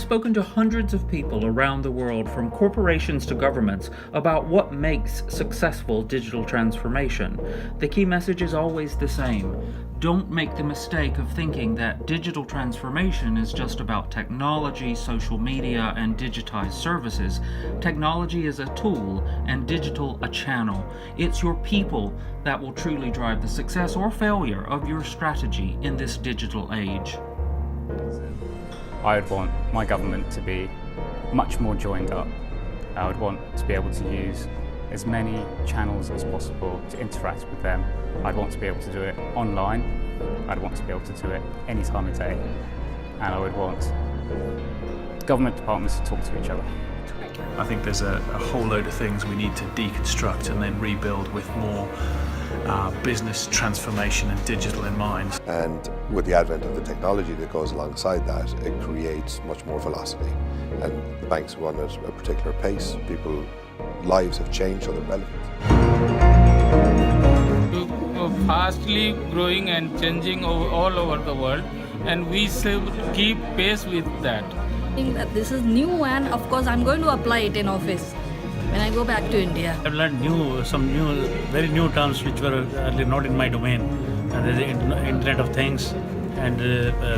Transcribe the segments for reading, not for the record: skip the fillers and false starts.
spoken to hundreds of people around the world, from corporations to governments, about what makes successful digital transformation. The key message is always the same. Don't make the mistake of thinking that digital transformation is just about technology, social media, and digitized services. Technology is a tool and digital a channel. It's your people that will truly drive the success or failure of your strategy in this digital age. I would want my government to be much more joined up. I would want to be able to use as many channels as possible to interact with them. I'd want to be able to do it online. I'd want to be able to do it any time of day. And I would want government departments to talk to each other. I think there's a whole load of things we need to deconstruct and then rebuild with more business transformation and digital in mind. And with the advent of the technology that goes alongside that, it creates much more velocity. And the banks run at a particular pace. People's lives have changed, so they're relevant. Fastly growing and changing all over the world, and we should keep pace with that. I think that this is new, and of course I'm going to apply it in office when I go back to India. I've learned some very new terms which were earlier not in my domain. There's the Internet of Things and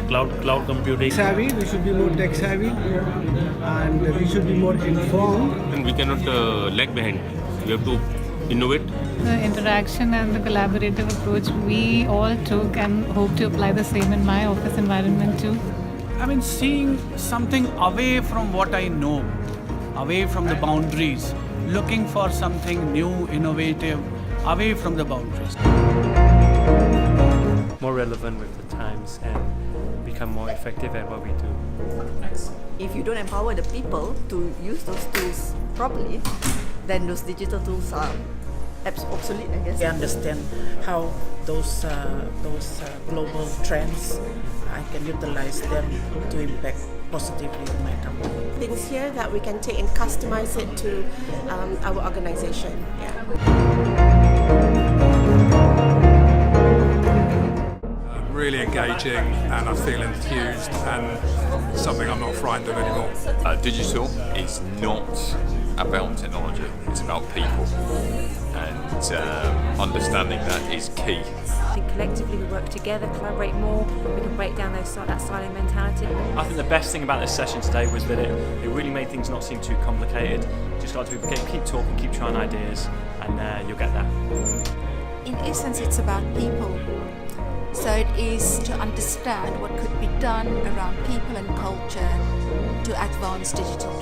cloud computing. Savvy, we should be more tech savvy, and we should be more informed. And we cannot lag behind. We have to innovate. The interaction and the collaborative approach we all took, and hope to apply the same in my office environment too. I mean, seeing something away from what I know, away from the boundaries, looking for something new, innovative, away from the boundaries. More relevant with the times and become more effective at what we do. If you don't empower the people to use those tools properly, then those digital tools are obsolete, I guess. I understand how those global trends, I can utilize them to impact positively in my company. Things here that we can take and customize it to our organization. Really engaging, and I feel enthused, and something I'm not frightened of anymore. Digital is not about technology, it's about people, and understanding that is key. I think collectively we work together, collaborate more, we can break down that silo mentality. I think the best thing about this session today was that it really made things not seem too complicated. Just like to keep talking, keep trying ideas, and you'll get that. In essence, it's about people. So it is to understand what could be done around people and culture to advance digital.